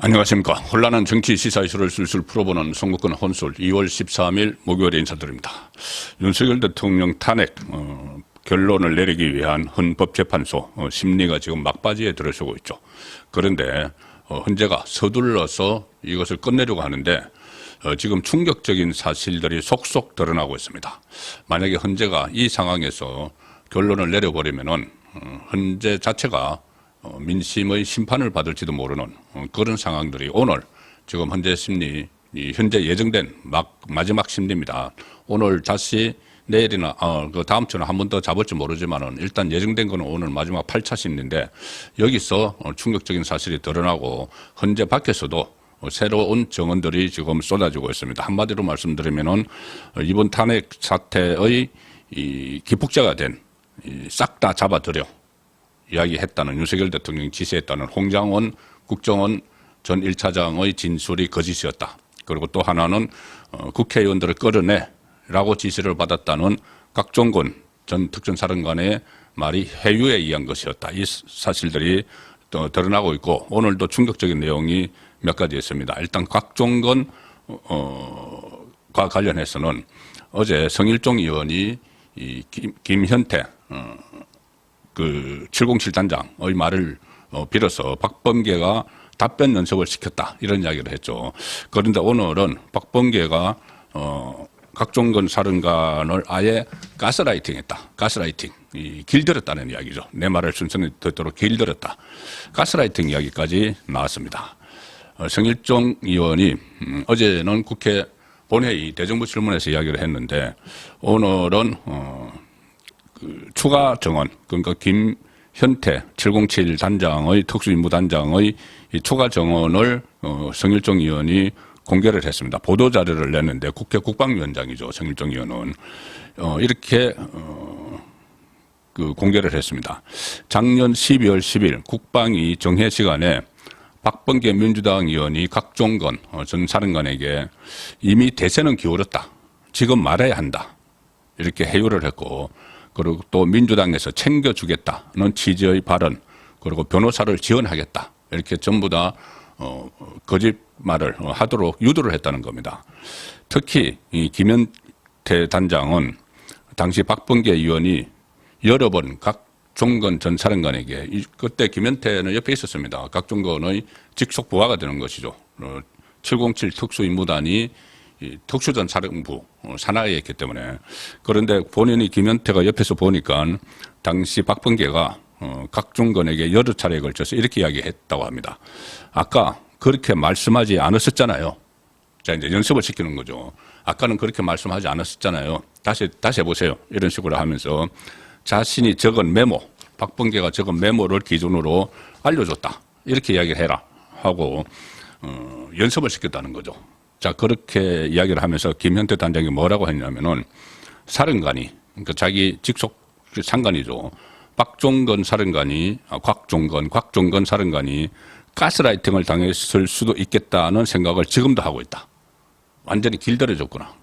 안녕하십니까. 혼란한 정치 시사 이슈를 술술 풀어보는 송국근 혼술 2월 13일 목요일에 인사드립니다. 윤석열 대통령 탄핵 결론을 내리기 위한 헌법재판소 심리가 지금 막바지에 들어서고 있죠. 그런데 헌재가 서둘러서 이것을 끝내려고 하는데 지금 충격적인 사실들이 속속 드러나고 있습니다. 만약에 헌재가 이 상황에서 결론을 내려버리면은 헌재 자체가 민심의 심판을 받을지도 모르는 그런 상황들이 오늘 지금 현재 심리, 현재 예정된 마지막 심리입니다. 오늘 다시 내일이나 그 다음 주는 한 번 더 잡을지 모르지만은 일단 예정된 거는 오늘 마지막 8차 심리인데 여기서 충격적인 사실이 드러나고 현재 밖에서도 새로운 정언들이 지금 쏟아지고 있습니다. 한마디로 말씀드리면은 이번 탄핵 사태의 이 기폭제가 된 싹 다 잡아들여 이야기했다는 윤석열 대통령이 지시했다는 홍장원 국정원 전 1차장의 진술이 거짓이었다. 그리고 또 하나는 국회의원들을 끌어내라고 지시를 받았다는 각종건 전 특전사령관의 말이 회유에 의한 것이었다. 이 사실들이 또 드러나고 있고 오늘도 충격적인 내용이 몇 가지 있습니다. 일단 각종건과 관련해서는 어제 성일종 의원이 이 김현태 그 707 단장의 말을 빌어서 박범계가 답변 연습을 시켰다 이런 이야기를 했죠. 그런데 오늘은 박범계가 각종건 사령관을 아예 가스라이팅했다. 가스라이팅, 길들였다는 이야기죠. 내 말을 순전히 듣도록 길들였다. 가스라이팅 이야기까지 나왔습니다. 성일종 의원이 어제는 국회 본회의 대정부 질문에서 이야기를 했는데 오늘은 추가 정원, 그러니까 김현태 707 단장의 특수임무단장의 이 추가 정원을 성일종 의원이 공개를 했습니다. 보도자료를 냈는데 국회 국방위원장이죠. 성일종 의원은 이렇게 그 공개를 했습니다. 작년 12월 10일 국방위 정회 시간에 박범계 민주당 의원이 각종건 전 사령관에게 이미 대세는 기울었다. 지금 말해야 한다. 이렇게 해유를 했고 그리고 또 민주당에서 챙겨주겠다는 취지의 발언 그리고 변호사를 지원하겠다. 이렇게 전부 다 거짓말을 하도록 유도를 했다는 겁니다. 특히 이 김현태 단장은 당시 박범계 의원이 여러 번 각종건 전 사령관에게 그때 김현태는 옆에 있었습니다. 각종건의 직속 부하가 되는 것이죠. 707 특수임무단이 특수전 사령부 산하에 있기 때문에 그런데 본인이 김현태가 옆에서 보니까 당시 박범계가 각종건에게 여러 차례에 걸쳐서 이렇게 이야기했다고 합니다. 아까 그렇게 말씀하지 않았었잖아요. 자 이제 연습을 시키는 거죠. 아까는 그렇게 말씀하지 않았었잖아요. 다시 해보세요. 이런 식으로 하면서 자신이 적은 메모, 박범계가 적은 메모를 기준으로 알려줬다. 이렇게 이야기해라 하고 연습을 시켰다는 거죠. 자, 그렇게 이야기를 하면서 김현태 단장이 뭐라고 했냐면은 사령관이, 그러니까 자기 직속 상관이죠. 박종건 사령관이, 곽종건 사령관이 가스라이팅을 당했을 수도 있겠다는 생각을 지금도 하고 있다. 완전히 길들여졌구나.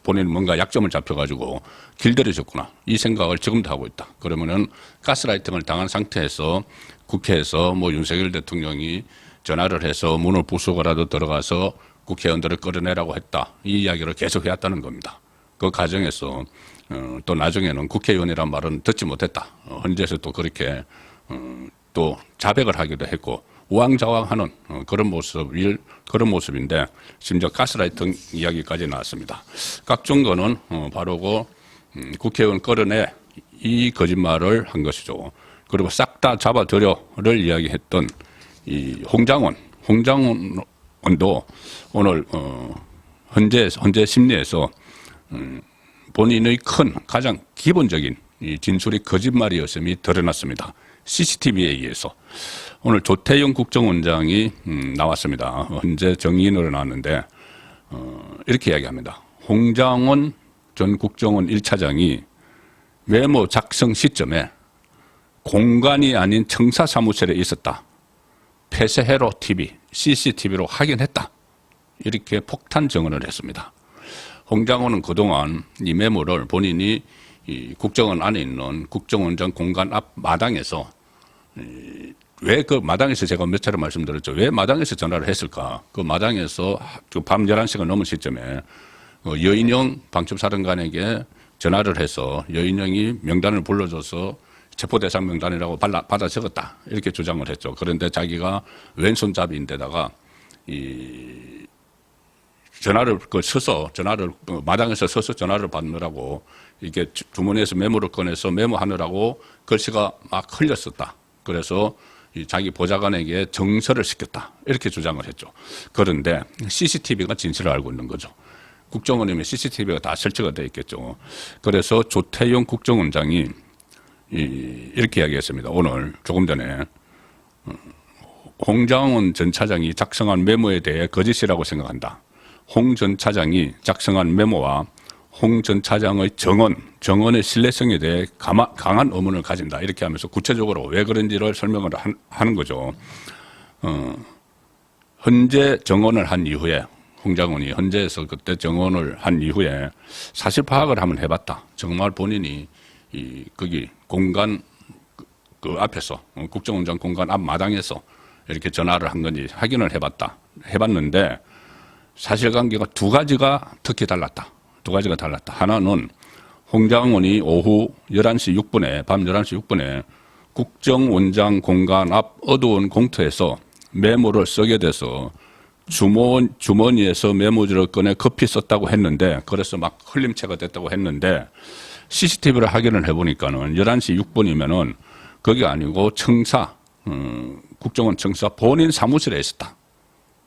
본인 뭔가 약점을 잡혀가지고 길들여졌구나. 이 생각을 지금도 하고 있다. 그러면은 가스라이팅을 당한 상태에서 국회에서 뭐 윤석열 대통령이 전화를 해서 문을 부수고라도 들어가서 국회의원들을 끌어내라고 했다. 이 이야기를 계속 해왔다는 겁니다. 그 과정에서 또 나중에는 국회의원이란 말은 듣지 못했다. 헌재에서 또 그렇게 또 자백을 하기도 했고 우왕좌왕하는 그런 모습인데 심지어 가스라이팅 이야기까지 나왔습니다. 각종거는 바로 국회의원 끌어내 이 거짓말을 한 것이죠. 그리고 싹 다 잡아들여를 이야기했던 이 홍장원도 오늘 현재 심리에서 본인의 가장 기본적인 이 진술이 거짓말이었음이 드러났습니다. CCTV에 의해서 오늘 조태용 국정원장이 나왔습니다. 현재 정의인으로 나왔는데 이렇게 이야기합니다. 홍장원 전 국정원 1차장이 메모 작성 시점에 공간이 아닌 청사 사무실에 있었다. 폐쇄회로 TV, CCTV로 확인했다. 이렇게 폭탄 증언을 했습니다. 홍장원은 그동안 이 메모를 본인이 이 국정원 안에 있는 국정원장 공간 앞 마당에서 왜 그 마당에서 제가 몇 차례 말씀드렸죠. 왜 마당에서 전화를 했을까? 그 마당에서 밤 11시가 넘은 시점에 여인영 방첩사령관에게 전화를 해서 여인영이 명단을 불러줘서 체포대상 명단이라고 받아 적었다. 이렇게 주장을 했죠. 그런데 자기가 왼손잡이인데다가 전화를 마당에서 서서 전화를 받느라고 이게 주머니에서 메모를 꺼내서 메모하느라고 글씨가 막 흘렸었다. 그래서 자기 보좌관에게 정서를 시켰다. 이렇게 주장을 했죠. 그런데 CCTV가 진실을 알고 있는 거죠. 국정원이면 CCTV가 다 설치가 되어 있겠죠. 그래서 조태용 국정원장이 이렇게 이야기했습니다. 오늘 조금 전에 홍장원 전 차장이 작성한 메모에 대해 거짓이라고 생각한다. 홍 전 차장이 작성한 메모와 홍 전 차장의 정언의 신뢰성에 대해 강한 의문을 가진다. 이렇게 하면서 구체적으로 왜 그런지를 설명을 하는 거죠. 헌재 정언을 한 이후에 홍 장관이 헌재에서 그때 정언을 한 이후에 사실 파악을 한번 해봤다. 정말 본인이 거기 공간 그 앞에서 국정원장 공간 앞 마당에서 이렇게 전화를 한 건지 확인을 해봤는데 사실관계가 두 가지가 특히 달랐다. 하나는 홍 장관이 오후 11시 6분에 밤 11시 6분에 국정원장 공간 앞 어두운 공터에서 메모를 쓰게 돼서 주머니에서 메모지를 꺼내 급히 썼다고 했는데 그래서 막 흘림체가 됐다고 했는데 CCTV를 확인을 해보니까는 11시 6분이면은 거기 아니고 국정원 청사 본인 사무실에 있었다.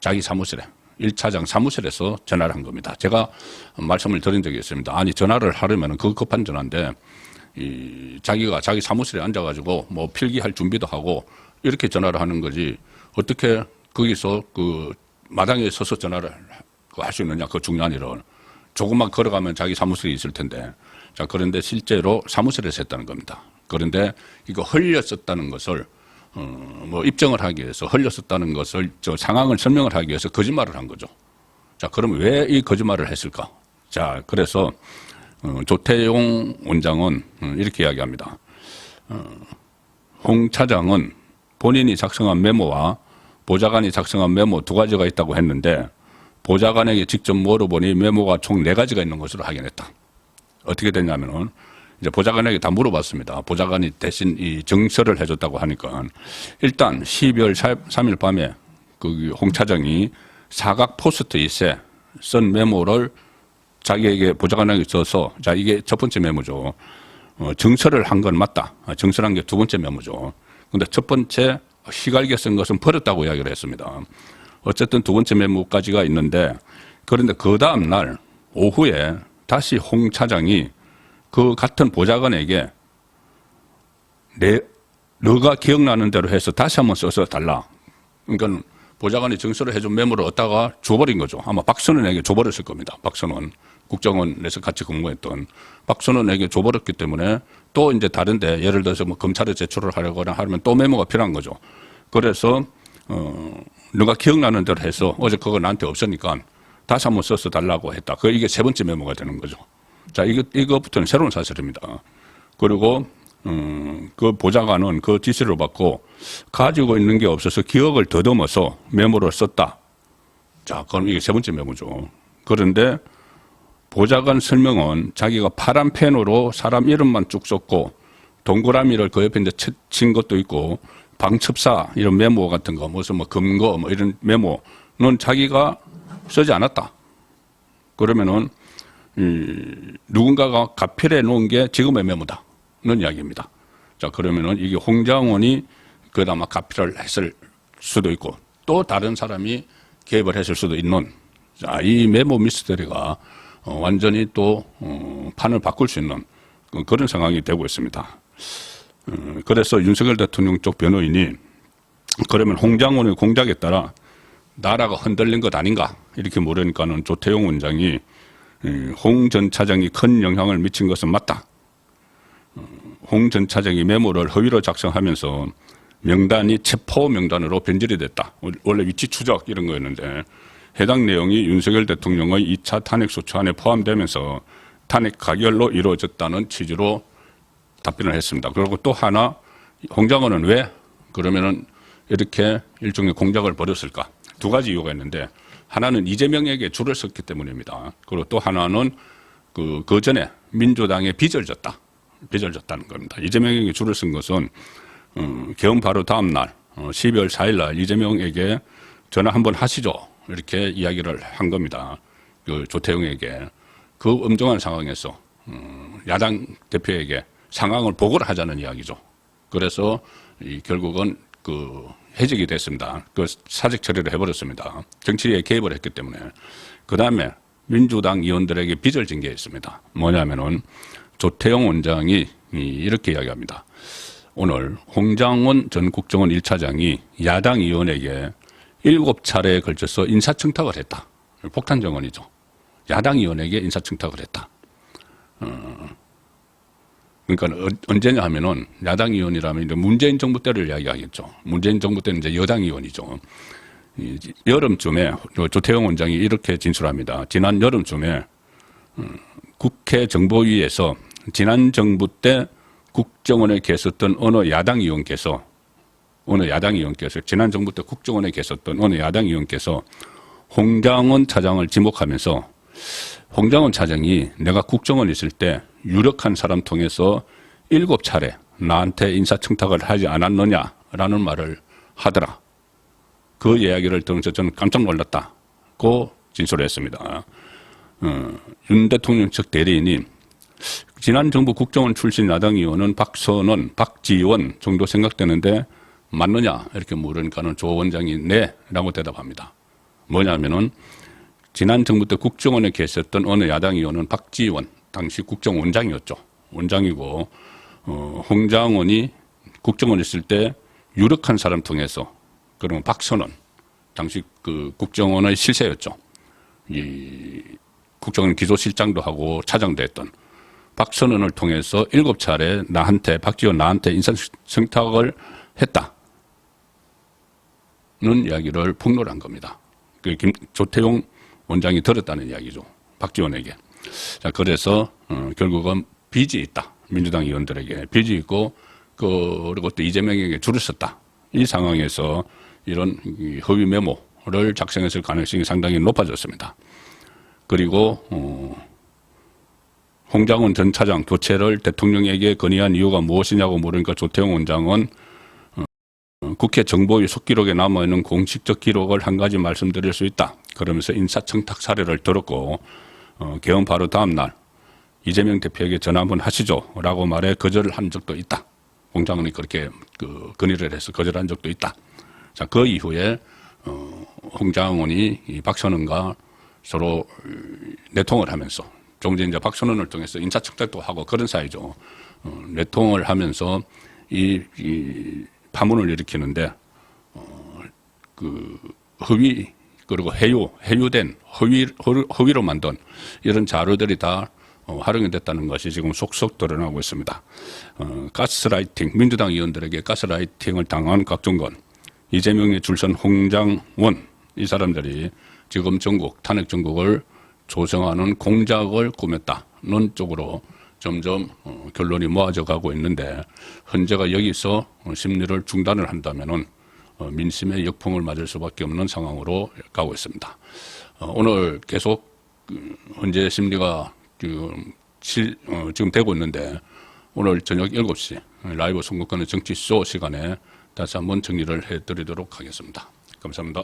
자기 사무실에. 1차장 사무실에서 전화를 한 겁니다. 제가 말씀을 드린 적이 있습니다. 아니, 전화를 하려면 그거 급한 전화인데, 자기가 자기 사무실에 앉아가지고 뭐 필기할 준비도 하고 이렇게 전화를 하는 거지, 어떻게 거기서 그 마당에 서서 전화를 할 수 있느냐, 그 중요한 일을. 조금만 걸어가면 자기 사무실이 있을 텐데. 자, 그런데 실제로 사무실에서 했다는 겁니다. 그런데 이거 흘렸었다는 것을 뭐 입증을 하기 위해서 흘렸었다는 것을 상황을 설명을 하기 위해서 거짓말을 한 거죠. 자, 그럼 왜 이 거짓말을 했을까? 자, 그래서 조태용 원장은 이렇게 이야기합니다. 홍 차장은 본인이 작성한 메모와 보좌관이 작성한 메모 두 가지가 있다고 했는데 보좌관에게 직접 물어보니 메모가 총 4가지가 있는 것으로 확인했다. 어떻게 됐냐면은 이제 보좌관에게 다 물어봤습니다. 보좌관이 대신 이 정서를 해줬다고 하니까 일단 12월 3일 밤에 그 홍 차장이 사각 포스트잇에 쓴 메모를 자기에게 보좌관에게 써서 자 이게 첫 번째 메모죠. 정서를 한 건 맞다. 정서를 한 게 두 번째 메모죠. 근데 첫 번째 휘갈겨 쓴 것은 버렸다고 이야기를 했습니다. 어쨌든 두 번째 메모까지가 있는데 그런데 그 다음 날 오후에 다시 홍 차장이 그 같은 보좌관에게 너가 기억나는 대로 해서 다시 한번 써서 달라. 그러니까 보좌관이 정서를 해준 메모를 얻다가 줘버린 거죠. 아마 박선원에게 줘버렸을 겁니다. 박선원 국정원에서 같이 근무했던 박선원에게 줘버렸기 때문에 또 이제 다른데 예를 들어서 뭐 검찰에 제출을 하려거나 하면 또 메모가 필요한 거죠. 그래서 너가 기억나는 대로 해서 어제 그거 나한테 없으니까 다시 한번 써서 달라고 했다. 이게 세 번째 메모가 되는 거죠. 자, 이거부터는 새로운 사실입니다. 그리고, 그 보좌관은 그 지시를 받고 가지고 있는 게 없어서 기억을 더듬어서 메모를 썼다. 자, 그럼 이게 세 번째 메모죠. 그런데 보좌관 설명은 자기가 파란 펜으로 사람 이름만 쭉 썼고 동그라미를 그 옆에 이제 친 것도 있고 방첩사 이런 메모 같은 거 무슨 뭐 금고 뭐 이런 메모는 자기가 쓰지 않았다. 그러면은 누군가가 가필해 놓은 게 지금의 메모다는 이야기입니다. 자, 그러면은 이게 홍장원이 그나마 가필을 했을 수도 있고 또 다른 사람이 개입을 했을 수도 있는 자, 이 메모 미스터리가 완전히 또 판을 바꿀 수 있는 그런 상황이 되고 있습니다. 그래서 윤석열 대통령 쪽 변호인이 그러면 홍장원의 공작에 따라 나라가 흔들린 것 아닌가 이렇게 물으니까는 조태용 원장이 홍 전 차장이 큰 영향을 미친 것은 맞다. 홍 전 차장이 메모를 허위로 작성하면서 명단이 체포 명단으로 변질이 됐다. 원래 위치 추적 이런 거였는데 해당 내용이 윤석열 대통령의 2차 탄핵 소추안에 포함되면서 탄핵 가결로 이루어졌다는 취지로 답변을 했습니다. 그리고 또 하나 홍 장관은 왜 그러면은 이렇게 일종의 공작을 벌였을까? 두 가지 이유가 있는데 하나는 이재명에게 줄을 섰기 때문입니다. 그리고 또 하나는 그 전에 민주당에 빚을 졌다는 겁니다. 이재명에게 줄을 쓴 것은 개헌 바로 다음 날 12월 4일 날 이재명에게 전화 한번 하시죠. 이렇게 이야기를 한 겁니다. 그 조태용에게. 그 엄중한 상황에서 야당 대표에게 상황을 보고를 하자는 이야기죠. 그래서 결국은 그 해직이 됐습니다. 그 사직 처리를 해버렸습니다. 정치에 개입을 했기 때문에. 그 다음에 민주당 의원들에게 빚을 진 게 있습니다. 뭐냐면은 조태용 원장이 이렇게 이야기합니다. 오늘 홍장원 전 국정원 1차장이 야당 의원에게 7차례에 걸쳐서 인사청탁을 했다. 폭탄 정언이죠. 야당 의원에게 인사청탁을 했다. 그러니까 언제냐 하면은 야당 의원이라면 이제 문재인 정부 때를 이야기하겠죠. 문재인 정부 때는 이제 여당 의원이죠. 여름쯤에 조태용 원장이 이렇게 진술합니다. 지난 여름쯤에 국회 정보위에서 지난 정부 때 국정원에 계셨던 어느 야당 의원께서 지난 정부 때 국정원에 계셨던 어느 야당 의원께서 홍장원 차장을 지목하면서 홍장원 차장이 내가 국정원에 있을 때 유력한 사람 통해서 7차례 나한테 인사청탁을 하지 않았느냐라는 말을 하더라. 그 이야기를 들으면서 저는 깜짝 놀랐다고 진술했습니다. 윤 대통령 측 대리인이 지난 정부 국정원 출신 야당 의원은 박선원, 박지원 정도 생각되는데 맞느냐 이렇게 물으니까는 조 원장이 네 라고 대답합니다. 뭐냐면은 지난 정부 때 국정원에 계셨던 어느 야당 의원은 박지원 당시 국정원장이었죠. 원장이고 홍장원이 국정원에 있을 때 유력한 사람 통해서 그러면 박선원 당시 그 국정원의 실세였죠. 이 국정원 기조실장도 하고 차장도 했던 박선원을 통해서 7차례 박지원 나한테 인사청탁을 했다는 이야기를 폭로한 겁니다. 그 조태용 원장이 들었다는 이야기죠. 박지원에게. 자, 그래서 결국은 빚이 있다. 민주당 의원들에게 빚이 있고 그리고 또 이재명에게 줄을 섰다. 이 상황에서 이런 허위 메모를 작성했을 가능성이 상당히 높아졌습니다. 그리고 홍장원 전 차장 교체를 대통령에게 건의한 이유가 무엇이냐고 물으니까 조태용 원장은 국회 정보위 속기록에 남아있는 공식적 기록을 한 가지 말씀드릴 수 있다. 그러면서 인사청탁 사례를 들었고 개헌 바로 다음 날 이재명 대표에게 전화 한번 하시죠 라고 말해 거절을 한 적도 있다. 홍장원이 그렇게 건의를 해서 거절한 적도 있다. 자, 그 이후에 홍장원이 이 박선원과 서로 내통을 하면서 조금 전에 이제 박선원을 통해서 인사청탁도 하고 그런 사이죠. 내통을 하면서 이 파문을 일으키는데 그 허위 그리고 해유된 허위로 만든 이런 자료들이 다 활용이 됐다는 것이 지금 속속 드러나고 있습니다. 가스라이팅, 민주당 의원들에게 가스라이팅을 당한 각종건, 이재명의 줄선 홍장원, 이 사람들이 지금 탄핵 정국을 조성하는 공작을 꾸몄다는 쪽으로 점점 결론이 모아져 가고 있는데, 헌재가 여기서 심리를 중단을 한다면은 민심의 역풍을 맞을 수밖에 없는 상황으로 가고 있습니다. 오늘 계속 헌재 심리가 지금 되고 있는데, 오늘 저녁 7시 라이브 선거권의 정치쇼 시간에 다시 한번 정리를 해드리도록 하겠습니다. 감사합니다.